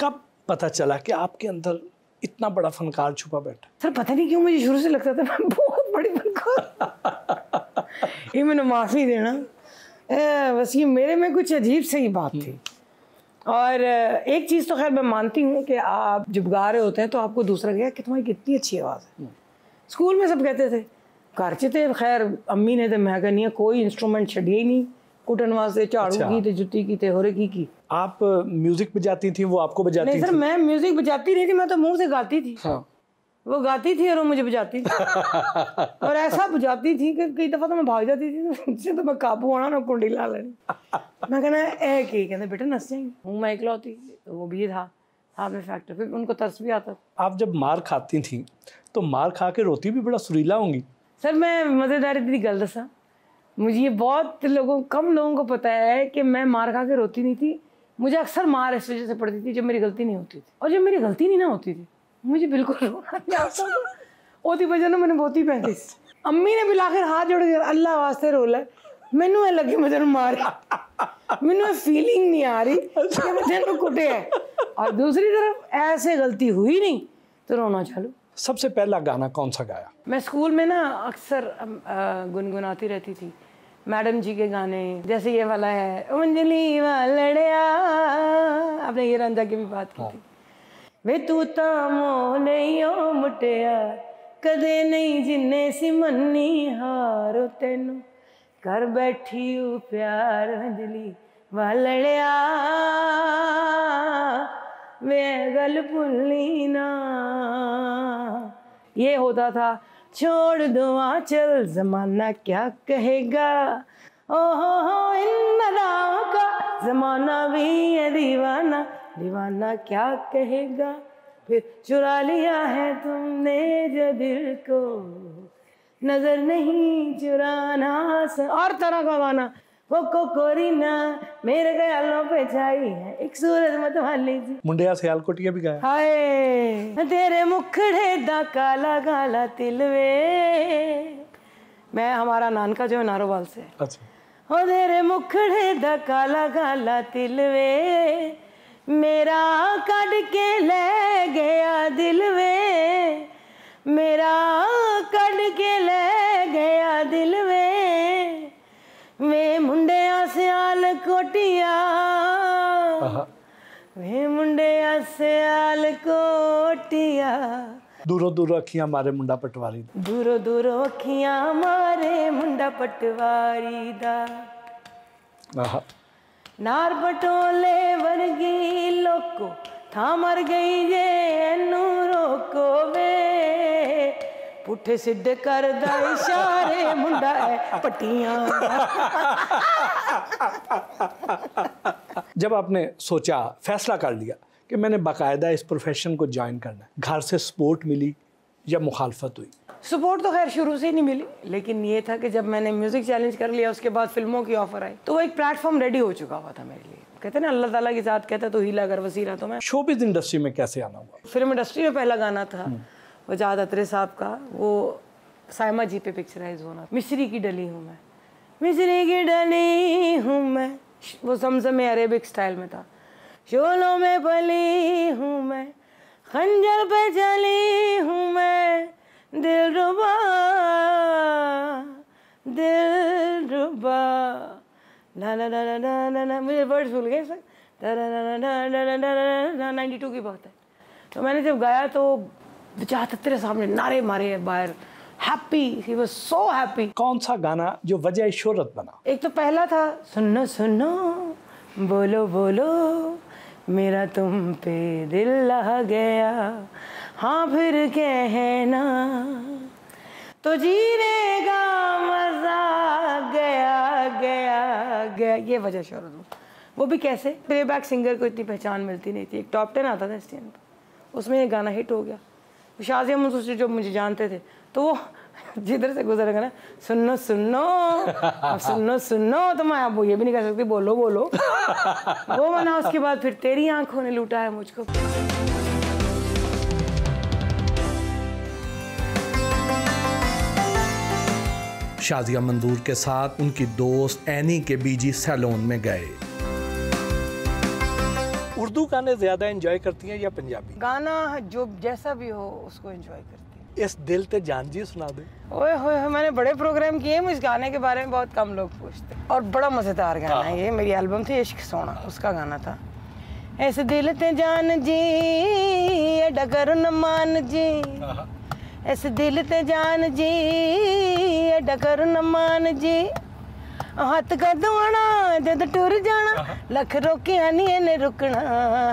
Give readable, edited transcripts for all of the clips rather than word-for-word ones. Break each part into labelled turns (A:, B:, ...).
A: कब पता चला कि आपके अंदर इतना बड़ा फनकार छुपा बैठा?
B: सर पता नहीं क्यों मुझे शुरू से लगता था मैं बहुत बड़ी फनकार। ये मैंने माफ़ी देना, बस ये मेरे में कुछ अजीब सी बात थी। और एक चीज़ तो खैर मैं मानती हूँ कि आप जब गा रहे होते हैं तो आपको दूसरा कहेगा कि तुम्हारी कितनी अच्छी आवाज़ है। स्कूल में सब कहते थे, घर च ते खैर अम्मी ने तो मैं कहनी कोई इंस्ट्रूमेंट छड़िया ही नहीं, कुटन वास्ते झाड़ू की ते जुत्ती की ते होरे की। आप
A: म्यूजिक बजाती थी, वो आपको बजाती थी?
B: नहीं सर, मैं म्यूजिक बजाती नहीं थी, मैं तो मुंह से गाती थी। हाँ। वो गाती थी और वो मुझे बजाती थी। और ऐसा बजाती थी कि कई दफ़ा तो मैं भाग जाती थी, उससे तो मैं काबू आना ना कुंडी ला लेनी। मैं कहना ए की कहते बेटा नस जाएंगे, हूँ मैं इकलौती, तो वो भी था साथ में फैक्टर, फिर उनको तरस भी आता।
A: आप जब मार खाती थी तो मार खा के रोती भी बड़ा सुरीला होंगी?
B: सर मैं मज़ेदारी दी गल दसा, मुझे ये बहुत लोगों कम लोगों को पता है कि मैं मार खा के रोती नहीं थी। मुझे अक्सर मार इस वजह से पड़ती थी जब मेरी गलती नहीं होती थी, और जब मेरी गलती नहीं ना होती थी मुझे बिल्कुल रोना नहीं आता था। ओदी वजह ना मैंने बहुत ही पैंती। अम्मी ने बिलाकर हाथ जोड़ के अल्लाह वास्ते रोला, मैनू ये लगे मैं तेन मारे, मैनू फीलिंग नहीं आ रही कि मैं तेन कुटे है, और दूसरी तरफ ऐसे गलती हुई नहीं तो रोना चालू।
A: सबसे पहला गाना कौन सा गाया?
B: मैं स्कूल में ना अक्सर गुनगुनाती रहती थी मैडम जी के गाने, जैसे ये वाला है अंजलि वालड़िया, आपने ये रंजा की भी बात की थी। वे तू तामो नहीं ओ मुटिया कदे नहीं जिन्ने सी मन्नी हारो तेनू कर बैठी हूँ प्यार अंजलि वालड़िया, वे गल भुल्ली ना। ये होता था छोड़ दो आंचल जमाना क्या कहेगा, ओहो इन अदाओं का जमाना भी है दीवाना, दीवाना क्या कहेगा, फिर चुरा लिया है तुमने जो दिल को, नजर नहीं चुराना। और तरह का गाना वो कोरिना मेरे ख्यालों पे छाई है एक सूरज मतवाली जी।
A: मुंडिया सियालकोटिया भी गाया?
B: हाय तेरे मुखड़े दा काला काला तिल वे, मैं हमारा नानका जो है नारोवाल से।
A: अच्छा।
B: हो तेरे मुखड़े दा काला काला तिल वे, मेरा कट के ले गया दिल वे, मेरा कट के ले गया दिल वे, वे मुंडिया सियाल कोटिया, वे मुंडिया सियाल कोटिया,
A: दूरों दूरों अखियां मारे मुंडा पटवारी,
B: दूरों दूरों अखियां मारे मुंडा पटवारी दा, नार पटोले वर्गी लोको था मर गई जे एनू रोको वे, पुठे सिद्धे करदा इशारे मुंडा है पट्टियां।
A: जब आपने सोचा, फैसला कर लिया कि मैंने बाकायदा इस प्रोफेशन को ज्वाइन करना है, घर से सपोर्ट मिली या मुखालफत हुई?
B: सपोर्ट तो खैर शुरू से ही नहीं मिली, लेकिन ये था कि जब मैंने म्यूज़िक चैलेंज कर लिया उसके बाद फिल्मों की ऑफ़र आई तो वो एक प्लेटफॉर्म रेडी हो चुका हुआ था मेरे लिए। कहते हैं ना अल्लाह ताला के साथ कहता तो हीला अगर वसीला, तो मैं
A: शोबिज़ इंडस्ट्री में कैसे आना हुआ?
B: फिल्म इंडस्ट्री में पहला गाना था वजाद अतरे साहब का, वो साइमा जी पे पिक्चराइज होना, मिस्री की डली हूँ मैं, मिस्री की डली हूँ मैं, वो ज़मज़म में अरेबिक स्टाइल में था, शोलों में पली हूँ मैं, खंजर पे चली हूँ मैं, दिल रुबा ना ना ना ना ना ना, मुझे वर्ड्स भूल गए सर, 92 की बात है। तो मैंने जब गाया तो वजाद तेरे सामने नारे मारे बाहर, happy, he was so happy.
A: कौन सा गाना जो वजह शोहरत बना?
B: एक तो पहला था सुनो सुनो बोलो बोलो मेरा तुम पे दिल लग गया, हाँ फिर कहना तो जीने का मजा गया गया गया, ये वजह शोहरत। वो भी कैसे, प्लेबैक सिंगर को इतनी पहचान मिलती नहीं थी, एक टॉप 10 आता था STN पर, उसमें ये गाना हिट हो गया। शाज़िया मंसूर जो मुझे जानते थे तो वो जिधर से गुजरेगा ना सुनो सुनो अब सुनो सुनो, तो मैं अब वो ये भी नहीं कह सकती बोलो बोलो वो बना। उसके बाद फिर तेरी आंखों ने लूटा है मुझको।
A: शाज़िया मंसूर के साथ उनकी दोस्त एनी के बीजी सैलून में गए। उर्दू गाने ज़्यादा एंजॉय करती हैं या पंजाबी?
B: गाना जो जैसा भी हो उसको एंजॉय करती
A: इस दिल ते जान जी सुना दे।
B: हूँ। ओए होए, मैंने बड़े प्रोग्राम किए हैं, इस गाने के बारे में बहुत कम लोग पूछते हैं और बड़ा मज़ेदार गाना है ये। मेरी एल्बम थी इश्क सोना, उसका गाना था। इस दिल ते जान जी एडा करो न मान जी, इस दिल ते जान जी एडा करो न मान जी, हत्थ कर दवाना जद टुर जाना, लख रोकिया नहीं इन्हें रुकना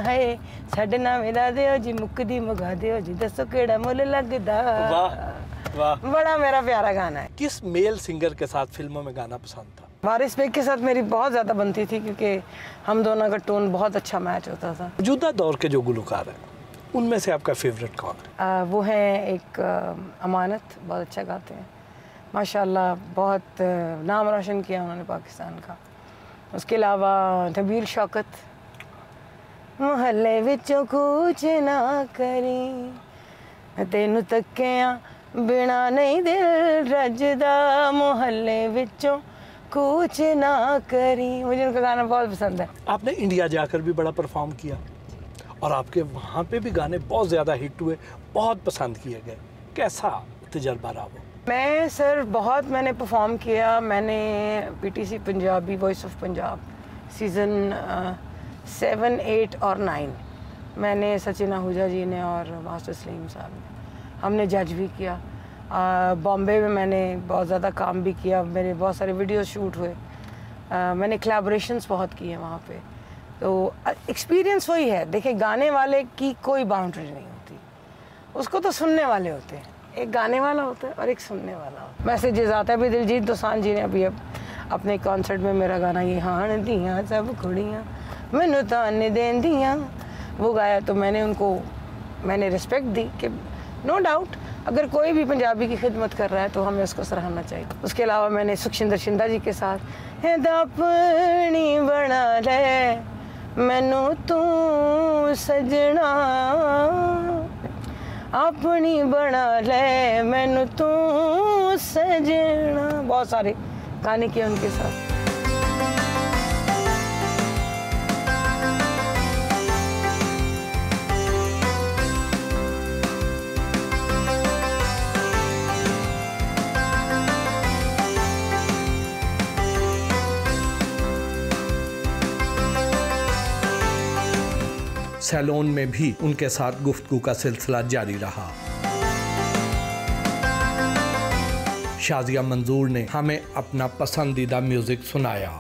B: है, साडे ना मेरा दियो जी मुकदी मुगा दियो जी, दसो केड़ा मुल लगदा।
A: वाह वाह,
B: बड़ा मेरा प्यारा गाना है।
A: किस मेल सिंगर के साथ फिल्मों में गाना पसंद था?
B: वारिस बेग के साथ मेरी बहुत ज़्यादा बनती थी क्योंकि हम दोनों का टोन बहुत अच्छा मैच होता था।
A: मौजूदा दौर के जो गुलकार हैं उनमें से आपका फेवरेट कौन है?
B: वो हैं एक अमानत, बहुत अच्छा गाते हैं माशाल्लाह, बहुत नाम रोशन किया उन्होंने पाकिस्तान का। उसके अलावा नबील शौकत, मोहल्ले विचों कुछ ना करी तेनू तक्किया बिना नहीं दिल रजदा, मोहल्ले विचों कुछ ना करी, मुझे उनका गाना बहुत पसंद है।
A: आपने इंडिया जाकर भी बड़ा परफॉर्म किया और आपके वहाँ पे भी गाने बहुत ज़्यादा हिट हुए, बहुत पसंद किए गए, कैसा तजर्बा रहा वो?
B: मैं सर मैंने परफॉर्म किया। मैंने PTC Punjabi, voice of Punjab season 7, 8 और 9 मैंने सचिन आहूजा जी ने और मास्टर सलीम साहब ने, हमने जज भी किया। बॉम्बे में मैंने बहुत ज़्यादा काम भी किया, मेरे बहुत सारे वीडियो शूट हुए। मैंने कोलैबोरेशंस बहुत किए वहाँ पे। तो एक्सपीरियंस वही है, देखिए गाने वाले की कोई बाउंड्री नहीं होती, उसको तो सुनने वाले होते हैं। एक गाने वाला होता है और एक सुनने वाला होता है। मैसेजेस आता है भी। दिलजीत दोसांझ जी ने अभी अपने कॉन्सर्ट में मेरा गाना ये हाण दियाँ सब कुड़ियाँ मैनू ताने देन दियाँ वो गाया, तो मैंने रिस्पेक्ट दी कि नो डाउट अगर कोई भी पंजाबी की खिदमत कर रहा है तो हमें उसको सराहना चाहिए। उसके अलावा मैंने सुखशिंदर शिंदा जी के साथ अपनी बना ले मैनू तू सजना, अपनी बना ले मैनू तू सजना, बहुत सारे गाने किए उनके साथ।
A: सैलून में भी उनके साथ गुफ्तगू का सिलसिला जारी रहा। शाजिया मंजूर ने हमें अपना पसंदीदा म्यूजिक सुनाया।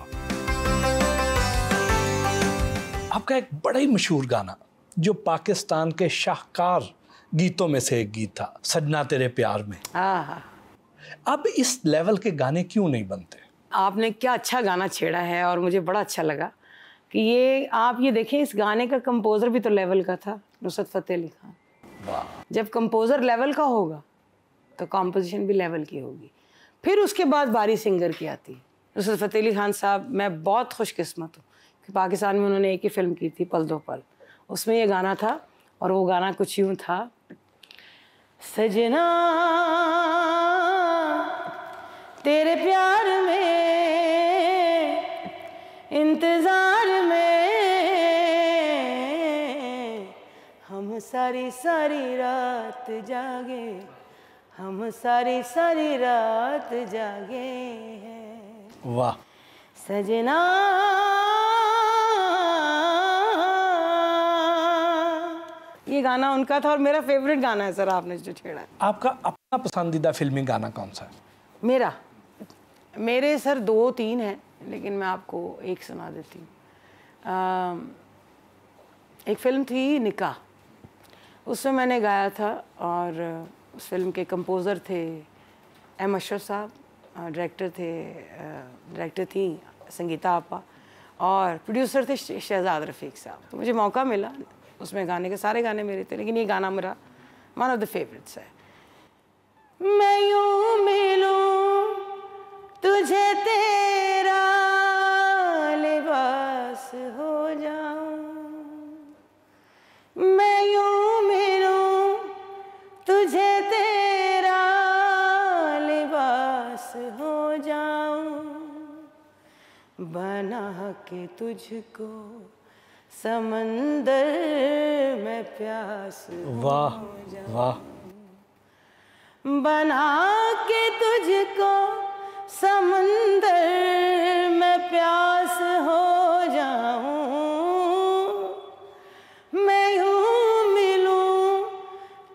A: आपका एक बड़ा ही मशहूर गाना जो पाकिस्तान के शाहकार गीतों में से एक गीत था, सजना तेरे प्यार में। अब इस लेवल के गाने क्यों नहीं बनते?
B: आपने क्या अच्छा गाना छेड़ा है और मुझे बड़ा अच्छा लगा कि ये आप ये देखें, इस गाने का कंपोज़र भी तो लेवल का था, नुसरत फ़तेह अली खान। जब कंपोज़र लेवल का होगा तो कंपोजिशन भी लेवल की होगी। फिर उसके बाद बारी सिंगर की आती है। नुसरत फ़तेह अली खान साहब, मैं बहुत खुशकिस्मत हूँ कि पाकिस्तान में उन्होंने एक ही फ़िल्म की थी, पल दो पल, उसमें ये गाना था और वो गाना कुछ यूँ था, सजना तेरे प्यार में इंतजार में हम सारी सारी रात जागे, हम सारी सारी रात जागे हैं।
A: वाह।
B: सजना ये गाना उनका था और मेरा फेवरेट गाना है सर, आपने जो छेड़ा है।
A: आपका अपना पसंदीदा फिल्मी गाना कौन सा है?
B: मेरे सर 2-3 हैं, लेकिन मैं आपको एक सुना देती हूँ। एक फ़िल्म थी निकाह, उसमें मैंने गाया था और उस फिल्म के कंपोज़र थे एम अशरफ साहब, डायरेक्टर थी संगीता आपा और प्रोड्यूसर थे शहजाद रफ़ीक साहब। तो मुझे मौका मिला उसमें गाने के, सारे गाने मेरे थे लेकिन ये गाना मेरा वन ऑफ द फेवरेट्स है। मैं यूँ मिलूँ तुझे तेरा लिबास हो जाऊं, मैं यूं मिलूं तुझे तेरा लिबास हो जाऊं, बना के तुझको समंदर में प्यास
A: वाह वाह।
B: बना के तुझको समंदर में प्यास हो जाऊं, मैं यूं मिलूं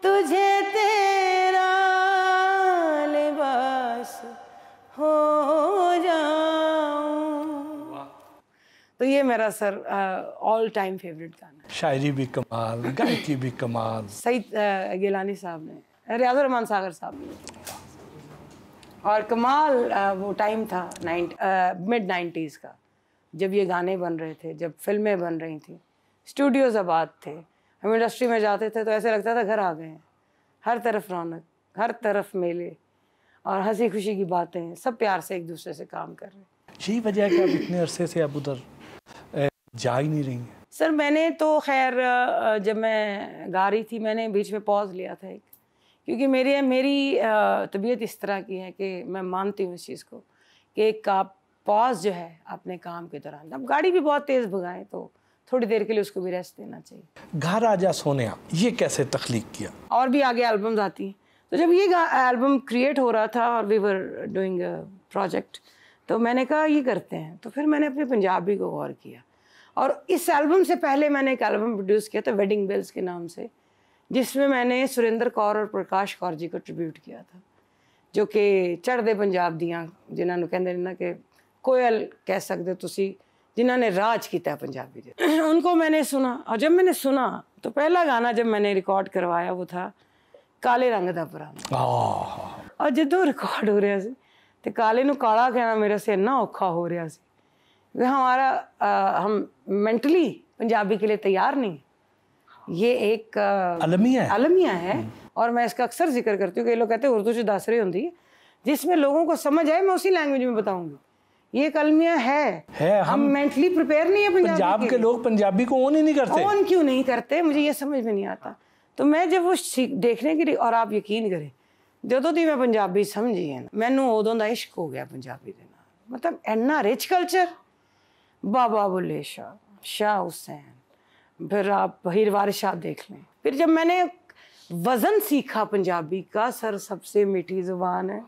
B: तुझे तेरा लिबास हो जाऊं। तो ये मेरा सर ऑल टाइम फेवरेट गाना है।
A: शायरी भी कमाल, गायकी भी कमाल।
B: सईद गिलानी साहब ने, रियाजुर रहमान सागर साहब ने। और कमाल वो टाइम था मिड 90s का, जब ये गाने बन रहे थे, जब फिल्में बन रही थी, स्टूडियोज आबाद थे, हम इंडस्ट्री में जाते थे तो ऐसे लगता था घर आ गए हैं। हर तरफ रौनक, हर तरफ मेले और हंसी खुशी की बातें, सब प्यार से एक दूसरे से काम कर रहे हैं।
A: यही वजह है कि अब इतने अरसे से अब उधर जा ही नहीं रही हैं।
B: सर मैंने तो खैर जब मैं गा रही थी मैंने बीच में पॉज लिया था एक, क्योंकि मेरी तबीयत इस तरह की है कि मैं मानती हूँ इस चीज़ को कि एक आप पॉज जो है अपने काम के दौरान, अब गाड़ी भी बहुत तेज़ भगाएं तो थोड़ी देर के लिए उसको भी रेस्ट देना चाहिए।
A: घर आजा सोनिया ये कैसे तख्लीक किया?
B: और भी आगे एल्बम्स आती हैं, तो जब ये एल्बम क्रिएट हो रहा था और we were doing a project, तो मैंने कहा ये करते हैं। तो फिर मैंने अपने पंजाबी को गौर किया और इस एल्बम से पहले मैंने एक एल्बम प्रोड्यूस किया था वेडिंग बेल्स के नाम से, जिसमें मैंने सुरेंद्र कौर और प्रकाश कौर जी को ट्रिब्यूट किया था, जो कि चढ़दे पंजाब दियाँ जिन्होंने कहते ना कि कोयल कह सकते तुसी, जिन्होंने राज किया पंजाबी दे, उनको मैंने सुना। और जब मैंने सुना तो पहला गाना जब मैंने रिकॉर्ड करवाया वो था काले रंग दा पराना। और जो रिकॉर्ड हो रहा सी तो काले नूं काला कहना मेरे से इन्ना औखा हो रहा सी, हमारा हम मेंटली पंजाबी के लिए तैयार नहीं। ये एक अलमिया है और मैं इसका अक्सर जिक्र करती हूँ कि लोग कहते हैं उर्दू से दस रही होती है, जिसमें लोगों को समझ आए मैं उसी लैंग्वेज में बताऊंगी। ये एक अलमिया है हम मेंटली प्रिपेयर नहीं है
A: पंजाब के लोग पंजाबी को ओन ही नहीं करते।
B: ओन क्यों नहीं करते मुझे ये समझ में नहीं आता। तो मैं जब वो देखने की, और आप यकीन करें ਜਦੋਂ ਦੀ मैं पंजाबी समझी है मैनू उदों का इश्क हो गया पंजाबी के नाल। मतलब इन्ना रिच कल्चर, बाबा बुल्ले शाह, शाह हुसैन, फिर आप हीर वारिस शाह देख लें। फिर जब मैंने वज़न सीखा पंजाबी का, सर सबसे मीठी ज़ुबान है